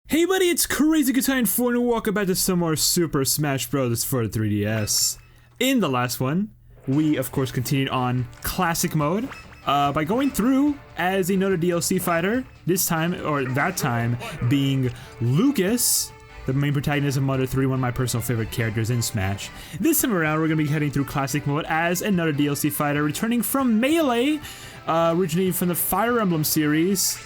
Hey buddy, it's Crazy Guitar 4 and welcome back to some more Super Smash Bros. For the 3DS. In the last one, we of course continued on Classic Mode by going through as another DLC fighter, this time, or that time, being Lucas, the main protagonist of Mother 3, one of my personal favorite characters in Smash. This time around, we're going to be heading through Classic Mode as another DLC fighter, returning from Melee, originating from the Fire Emblem series.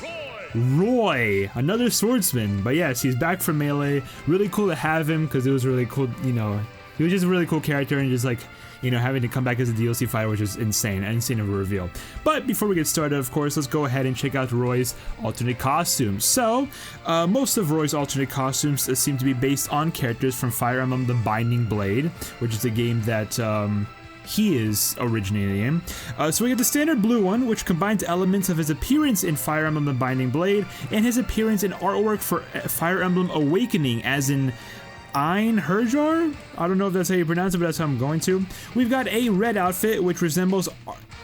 Roy, another swordsman, but yes, he's back from Melee. Really cool to have him because it was really cool, you know, he was just a really cool character and just like, you know, having to come back as a DLC fighter, which is insane of a reveal. But before we get started, of course, let's go ahead and check out Roy's alternate costumes. So, most of Roy's alternate costumes seem to be based on characters from Fire Emblem The Binding Blade, which is a game that, he is originating in. So we get the standard blue one, which combines elements of his appearance in Fire Emblem The Binding Blade and his appearance in artwork for Fire Emblem Awakening, as in Einherjar? I don't know if that's how you pronounce it, but that's how I'm going to. We've got a red outfit, which resembles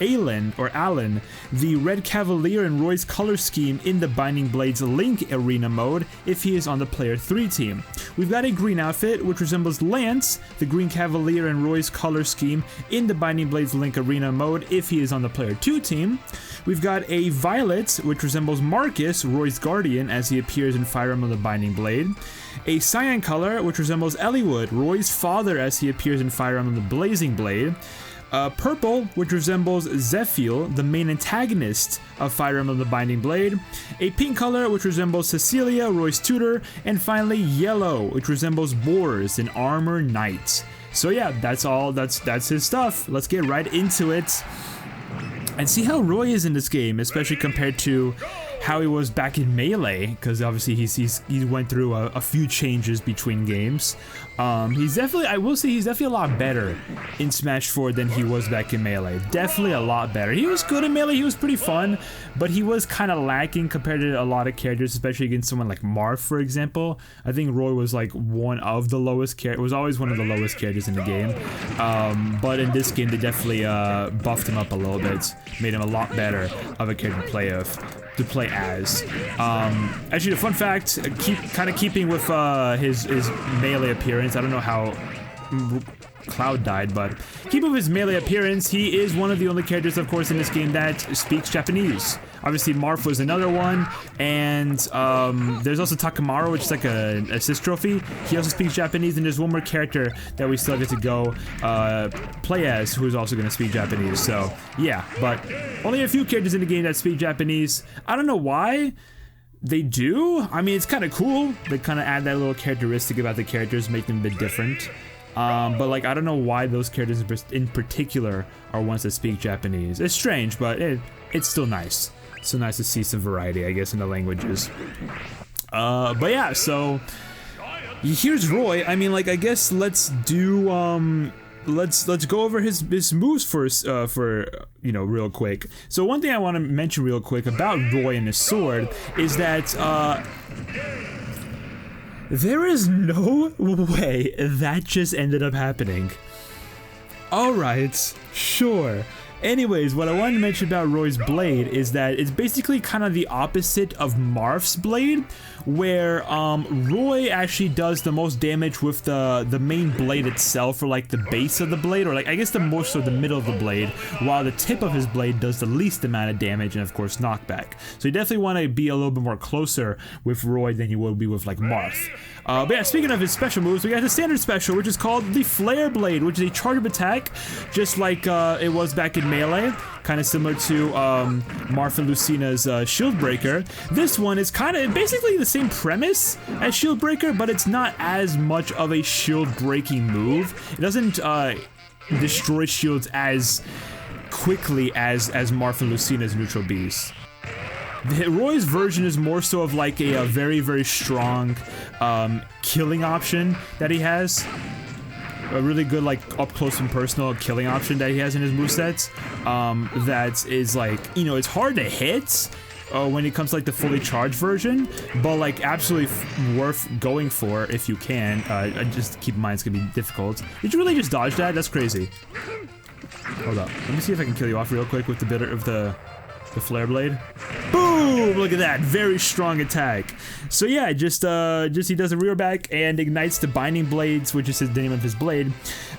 Alan, the Red Cavalier in Roy's color scheme in the Binding Blades Link Arena mode if he is on the Player 3 team. We've got a green outfit, which resembles Lance, the Green Cavalier in Roy's color scheme in the Binding Blades Link Arena mode if he is on the Player 2 team. We've got a violet, which resembles Marcus, Roy's guardian, as he appears in Fire Emblem The Binding Blade. A cyan color, which resembles Eliwood, Roy's father, as he appears in Fire Emblem The Blazing Blade. Purple, which resembles Zephyl, the main antagonist of Fire Emblem The Binding Blade. A pink color, which resembles Cecilia, Roy's tutor. And finally, yellow, which resembles Bors, an armor knight. So yeah, that's his stuff. Let's get right into it and see how Roy is in this game, especially compared to how he was back in Melee, because obviously he went through a few changes between games. He's definitely, I will say, he's definitely a lot better in Smash 4 than he was back in Melee. Definitely a lot better. He was good in Melee, he was pretty fun, but he was kind of lacking compared to a lot of characters, especially against someone like Marth, for example. I think Roy was like one of the lowest characters, was always one of the lowest characters in the game. But in this game, they definitely buffed him up a little bit, made him a lot better of a character to play as. Actually, the fun fact, keeping with his Melee appearance, I don't know how Cloud died, but keeping with his Melee appearance, he is one of the only characters, of course, in this game that speaks Japanese. Obviously, Marth was another one, and there's also Takamaru, which is like an assist trophy. He also speaks Japanese, and there's one more character that we still get to go play as, who's also going to speak Japanese. So, yeah, but only a few characters in the game that speak Japanese. I don't know why they do. I mean, it's kind of cool. They kind of add that little characteristic about the characters, make them a bit different. But like, I don't know why those characters in particular are ones that speak Japanese. It's strange, but it's still nice. It's so nice to see some variety, I guess, in the languages. But yeah, so here's Roy. I mean, like, I guess let's do let's go over his moves first, for you know, real quick. So one thing I want to mention real quick about Roy and his sword is that there is no way that just ended up happening. Alright, sure. Anyways, what I wanted to mention about Roy's blade is that it's basically kind of the opposite of Marth's blade, where Roy actually does the most damage with the main blade itself, or like the base of the blade, or like I guess the most of the middle of the blade, while the tip of his blade does the least amount of damage and of course knockback. So you definitely want to be a little bit more closer with Roy than you would be with like Marth. But yeah, speaking of his special moves, we got the standard special, which is called the Flare Blade, which is a charge-up attack, just like it was back in Melee, kind of similar to Marth and Lucina's Shield Breaker. This one is kind of basically the same premise as Shield Breaker, but it's not as much of a shield-breaking move. It doesn't destroy shields as quickly as Marth and Lucina's Neutral Beast. Roy's version is more so of like a very, very strong killing option that he has. A really good, like, up-close and personal killing option that he has in his movesets. That is like, you know, it's hard to hit when it comes to like the fully charged version, but like absolutely worth going for if you can. Just keep in mind it's gonna be difficult. Did you really just dodge that? That's crazy. Hold up. Let me see if I can kill you off real quick with the flare blade. Boom! Boom! Look at that, very strong attack. So yeah, just he does a rear back and ignites the binding blades, which is the name of his blade.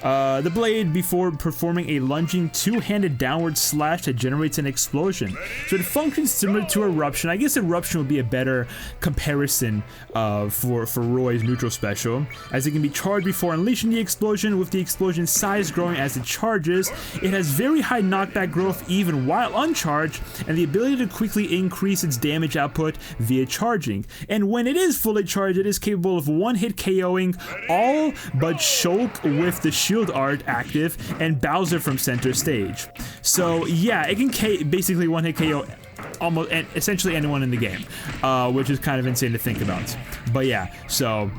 The blade before performing a lunging two-handed downward slash that generates an explosion. So it functions similar to Eruption. I guess Eruption would be a better comparison for Roy's neutral special, as it can be charged before unleashing the explosion, with the explosion size growing as it charges. It has very high knockback growth even while uncharged, and the ability to quickly increase its damage output via charging. And when it is fully charged, it is capable of one-hit KOing all but Shulk with the shield art active and Bowser from center stage. So yeah, it can basically one-hit KO almost and essentially anyone in the game, which is kind of insane to think about. But yeah, so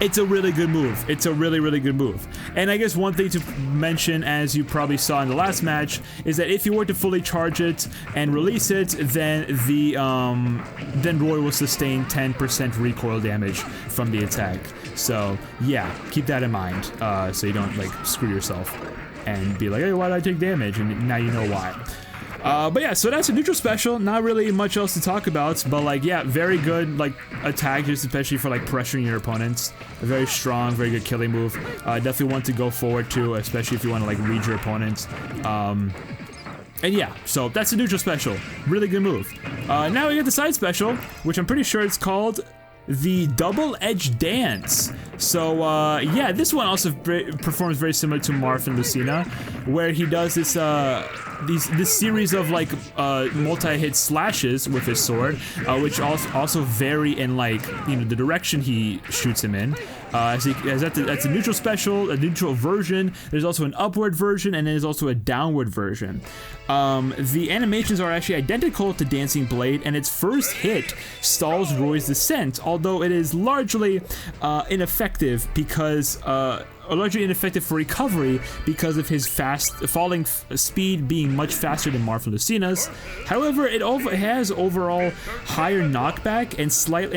it's a really good move. It's a really, really good move. And I guess one thing to mention, as you probably saw in the last match, is that if you were to fully charge it and release it, then then Roy will sustain 10% recoil damage from the attack. So yeah, keep that in mind, so you don't like screw yourself and be like, hey, why did I take damage? And now you know why. But yeah, so that's a neutral special. Not really much else to talk about, but like, yeah, very good like attack, just especially for like pressuring your opponents. A very strong, very good killing move. Definitely one to go forward to, especially if you want to like read your opponents. And yeah, so that's a neutral special. Really good move. Now we get the side special, which I'm pretty sure it's called the Double Edge Dance. So yeah, this one also performs very similar to Marth and Lucina, where he does this this series of like multi-hit slashes with his sword, which also vary in like, you know, the direction he shoots him in. That's a neutral special, a neutral version. There's also an upward version, and there's also a downward version. The animations are actually identical to Dancing Blade, and its first hit stalls Roy's descent, although it is largely ineffective because largely ineffective for recovery because of his fast falling speed being much faster than Marth and Lucina's. However, it has overall higher knockback and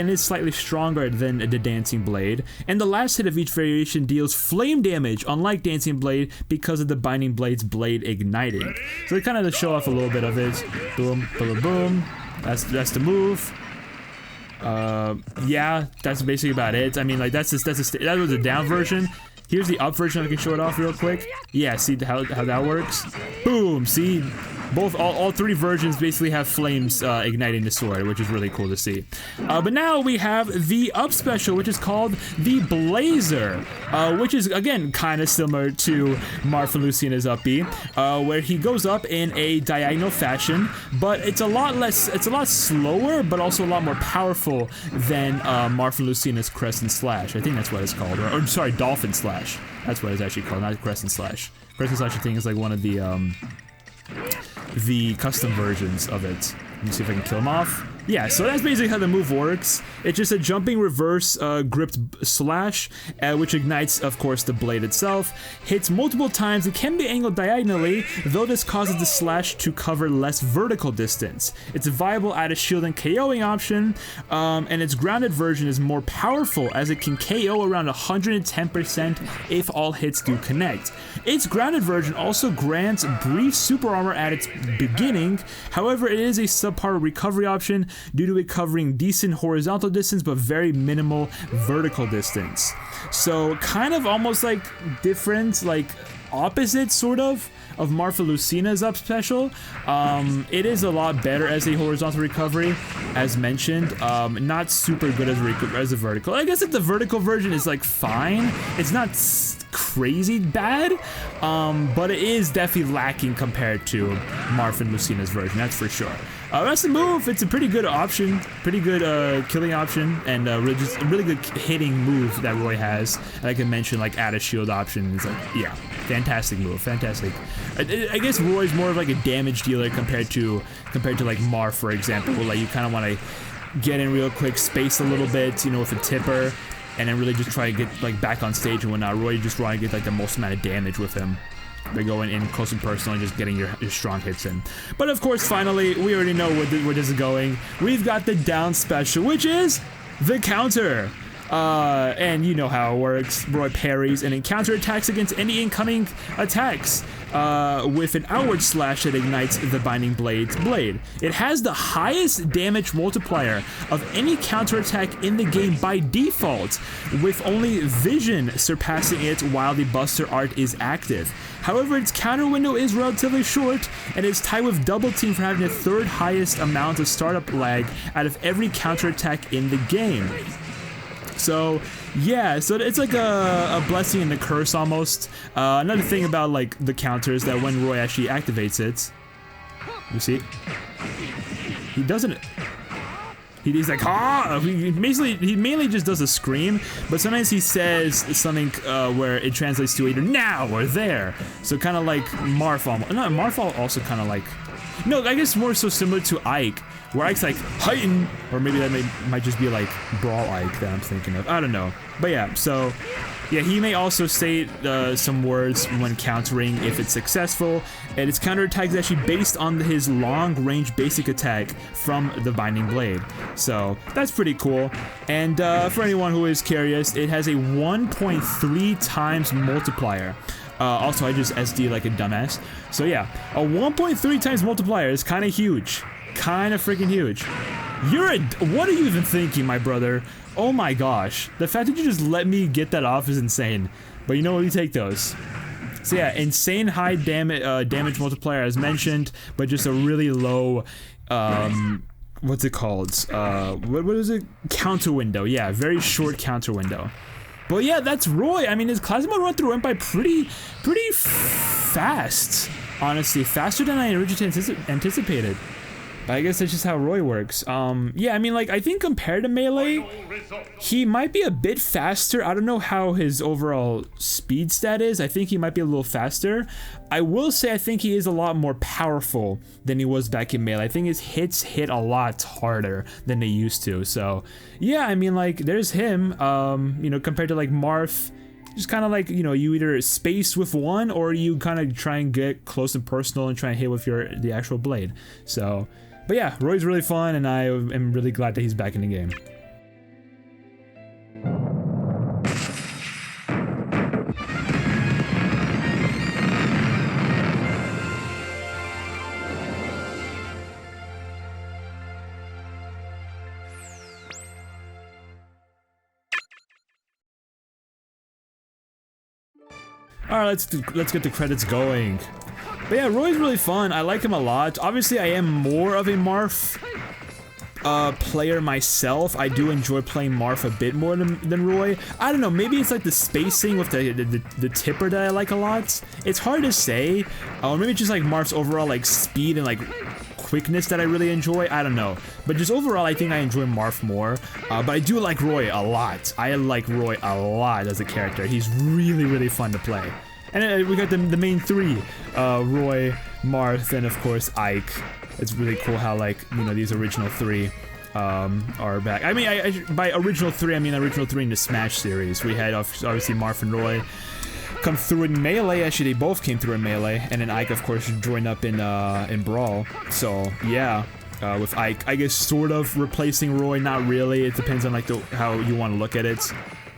is slightly stronger than the Dancing Blade. And the last hit of each variation deals flame damage, unlike Dancing Blade, because of the Binding Blade's blade igniting. So they kind of show off a little bit of it. Boom, boom, boom. That's the move. Yeah, that's basically about it. I mean, like that was the down version. Here's the up version. I can show it off real quick. Yeah, see how that works? Boom, see? All three versions basically have flames igniting the sword, which is really cool to see. But now we have the up special, which is called the Blazer, which is again kind of similar to Marth and Lucina's up B, where he goes up in a diagonal fashion, but it's a lot slower, but also a lot more powerful than Marth and Lucina's Crescent Slash. I think that's what it's called, or sorry, Dolphin Slash. That's what it's actually called, not Crescent Slash. Crescent Slash, I think, is like one of the custom versions of it. Let me see if I can kill him off. Yeah, so that's basically how the move works. It's just a jumping reverse gripped slash, which ignites, of course, the blade itself. Hits multiple times. It can be angled diagonally, though this causes the slash to cover less vertical distance. It's a viable add a shield and KOing option, and its grounded version is more powerful, as it can KO around 110% if all hits do connect. Its grounded version also grants brief super armor at its beginning. However, it is a subpar recovery option due to it covering decent horizontal distance but very minimal vertical distance. So kind of almost like different, like opposite sort of Marth and Lucina's up special. It is a lot better as a horizontal recovery, as mentioned. Not super good as a vertical. I guess if the vertical version is like fine, it's not crazy bad, but it is definitely lacking compared to Marth and Lucina's version, that's for sure. That's the move. It's a pretty good option, pretty good killing option, and just a really good hitting move that Roy has. And I can mention like add a shield option. It's like, yeah, fantastic move, fantastic. I guess Roy's more of like a damage dealer compared to like Marth, for example, where like you kind of want to get in real quick, space a little bit, you know, with a tipper, and then really just try to get like back on stage and whatnot. Roy just want to get like the most amount of damage with him. By going in close and personal and just getting your strong hits in. But of course, finally, we already know where this is going. We've got the down special, which is the counter. And you know how it works. Roy parries and then counterattacks against any incoming attacks with an outward slash that ignites the Binding Blade's blade. It has the highest damage multiplier of any counterattack in the game by default, with only Vision surpassing it while the Buster art is active. However, its counter window is relatively short, and is tied with Double Team for having the third highest amount of startup lag out of every counterattack in the game. So yeah, so it's like a blessing and a curse almost. Another thing about like the counter is that when Roy actually activates it, you see, he doesn't. He's like, ah! He mainly just does a scream, but sometimes he says something where it translates to either now or there. So kind of like Marth almost. No, Marth also kind of like. No, I guess more so similar to Ike, where Ike's like, heighten! Or maybe that might just be like Brawl Ike that I'm thinking of. I don't know. But yeah, so yeah, he may also say some words when countering if it's successful, and its counterattack is actually based on his long-range basic attack from the Binding Blade. So that's pretty cool. And for anyone who is curious, it has a 1.3 times multiplier. Also, I just SD like a dumbass. So yeah, a 1.3 times multiplier is kind of huge. Kind of freaking huge. What are you even thinking, my brother? Oh my gosh. The fact that you just let me get that off is insane. But you know what, we take those. So yeah, insane high damage multiplier as mentioned, but just a really low, what's it called? What is it? Counter window. Yeah, very short counter window. But yeah, that's Roy. I mean, his classic mode run-through went by pretty fast. Honestly, faster than I originally anticipated. But I guess that's just how Roy works. Yeah, I mean, like, I think compared to Melee, he might be a bit faster. I don't know how his overall speed stat is. I think he might be a little faster. I will say I think he is a lot more powerful than he was back in Melee. I think his hits hit a lot harder than they used to. So, yeah, I mean, like, there's him, you know, compared to, like, Marth. Just kind of like, you know, you either space with one or you kind of try and get close and personal and try and hit with the actual blade. So, but yeah, Roy's really fun, and I am really glad that he's back in the game. Alright, let's get the credits going. But yeah, Roy's really fun. I like him a lot. Obviously, I am more of a Marth player myself. I do enjoy playing Marth a bit more than Roy. I don't know, maybe it's like the spacing with the tipper that I like a lot. It's hard to say. Or maybe it's just like Marth's overall like speed and like quickness that I really enjoy. I don't know. But just overall, I think I enjoy Marth more. But I do like Roy a lot. I like Roy a lot as a character. He's really, really fun to play. And we got the main three, Roy, Marth, and of course Ike. It's really cool how, like, you know, these original three are back. I mean, by original three, I mean original three in the Smash series. We had obviously Marth and Roy come through in Melee. Actually, they both came through in Melee, and then Ike, of course, joined up in Brawl. So yeah, with Ike, I guess sort of replacing Roy. Not really. It depends on like how you want to look at it.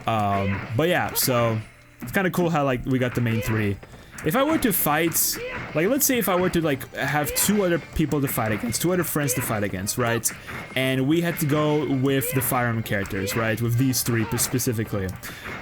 But yeah, so. It's kind of cool how, like, we got the main three. If I were to fight, like, let's say if I were to, like, have two other people to fight against, two other friends to fight against, right? And we had to go with the Fire Emblem characters, right? With these three specifically.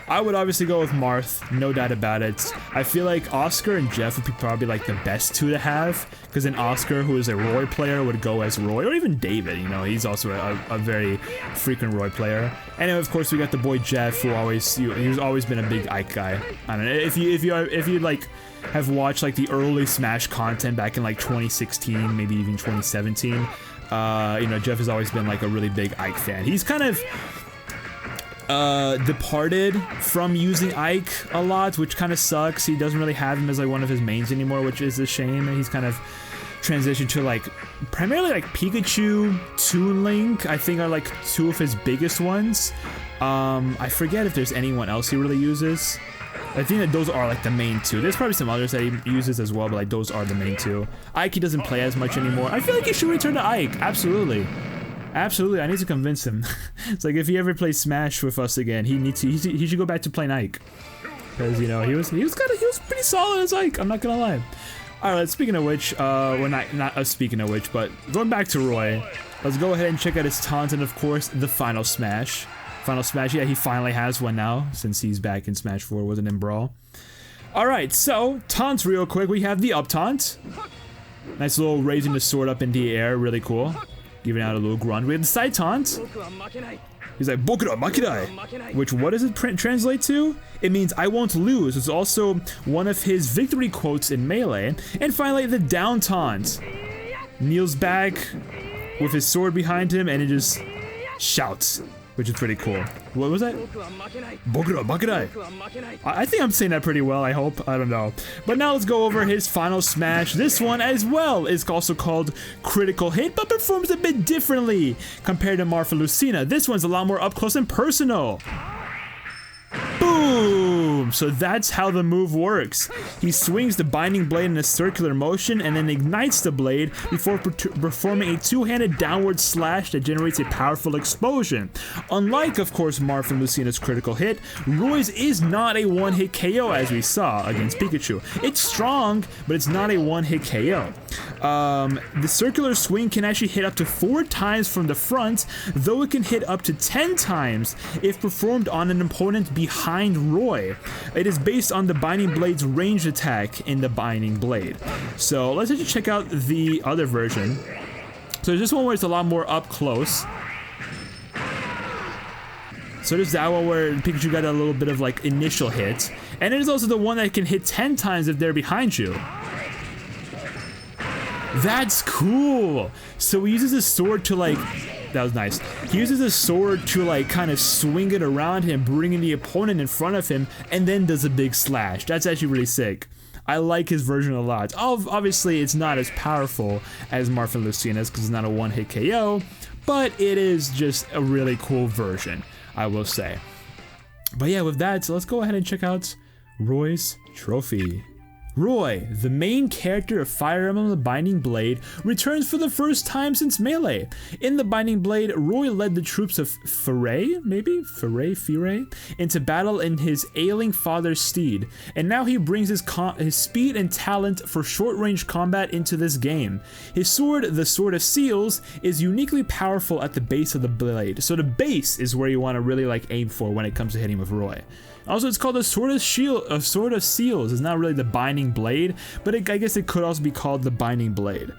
I would obviously go with Marth, no doubt about it. I feel like Oscar and Jeff would be probably, like, the best two to have. Because then Oscar, who is a Roy player, would go as Roy. Or even David, you know, he's also a very frequent Roy player. And then, of course, we got the boy Jeff, who he's always been a big Ike guy. I don't know, if you like, have watched like the early Smash content back in like 2016, maybe even 2017, you know, Jeff has always been like a really big Ike fan. He's kind of departed from using Ike a lot, which kind of sucks. He doesn't really have him as like one of his mains anymore, which is a shame. And he's kind of transitioned to like primarily like Pikachu, Toon Link, I think are like two of his biggest ones. I forget if there's anyone else he really uses. I think that those are like the main two. There's probably some others that he uses as well, but like those are the main two. Ike, he doesn't play as much anymore. I feel like he should return to Ike, absolutely. Absolutely, I need to convince him. It's like if he ever plays Smash with us again, he should go back to playing Ike. Because, you know, he was pretty solid as Ike, I'm not gonna lie. Alright, speaking of which, well, not us speaking of which, but going back to Roy, let's go ahead and check out his taunt and, of course, the Final Smash. Final Smash, yeah, he finally has one now, since he's back in Smash 4, wasn't in Brawl. Alright, so, taunts real quick, we have the up taunt. Nice little raising the sword up in the air, really cool. Giving out a little grunt. We have the side taunt. He's like, Bokura Makinai! Which, what does it translate to? It means, I won't lose. It's also one of his victory quotes in Melee. And finally, the down taunt. Kneels back with his sword behind him and it just shouts, which is pretty cool. What was that? Bokura Makinai! I think I'm saying that pretty well, I hope. I don't know. But now let's go over his Final Smash. This one as well is also called Critical Hit, but performs a bit differently compared to Marfa Lucina. This one's a lot more up close and personal. Boom! So that's how the move works. He swings the binding blade in a circular motion and then ignites the blade before performing a two-handed downward slash that generates a powerful explosion. Unlike, of course, Marfa Lucina's Critical Hit, Roy's is not a one-hit KO as we saw against Pikachu. It's strong, but it's not a one-hit KO. The circular swing can actually hit up to 4 times from the front, though it can hit up to 10 times if performed on an opponent behind Roy. It is based on the Binding Blade's ranged attack in the Binding Blade. So let's actually check out the other version. So there's this one where it's a lot more up close. So there's that one where Pikachu got a little bit of like initial hit. And it is also the one that can hit 10 times if they're behind you. That's cool! So he uses his sword to like... That was nice. He uses his sword to like kind of swing it around him, bringing the opponent in front of him, and then does a big slash. That's actually really sick. I like his version a lot. Obviously, it's not as powerful as Marfa Lucina's because it's not a one-hit KO, but it is just a really cool version, I will say. But yeah, with that, so let's go ahead and check out Roy's trophy. Roy, the main character of Fire Emblem The Binding Blade, returns for the first time since Melee. In The Binding Blade, Roy led the troops of Fire into battle in his ailing father's steed, and now he brings his speed and talent for short-range combat into this game. His sword, the Sword of Seals, is uniquely powerful at the base of the blade, so the base is where you want to really like aim for when it comes to hitting with Roy. Also, it's called a Sword of Seals. It's not really the Binding Blade, but I guess it could also be called the Binding Blade.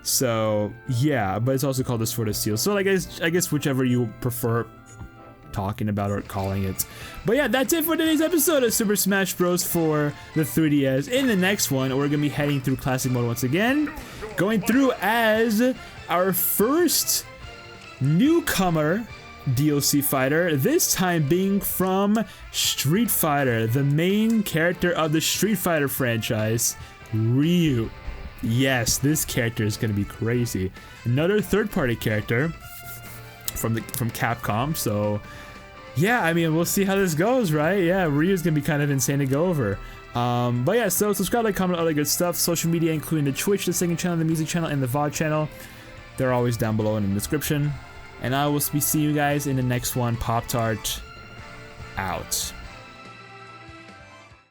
So, yeah, but it's also called the Sword of Seals. So, I guess whichever you prefer talking about or calling it. But yeah, that's it for today's episode of Super Smash Bros. For the 3DS. In the next one, we're going to be heading through Classic Mode once again, going through as our first newcomer DLC fighter, this time being from Street Fighter, the main character of the Street Fighter franchise, Ryu. Yes, this character is going to be crazy. Another third-party character from Capcom, so yeah, I mean, we'll see how this goes, right? Yeah, Ryu's going to be kind of insane to go over. But yeah, so subscribe, like, comment, all that good stuff. Social media, including the Twitch, the singing channel, the music channel, and the VOD channel. They're always down below in the description. And I will be seeing you guys in the next one. Pop-Tart out.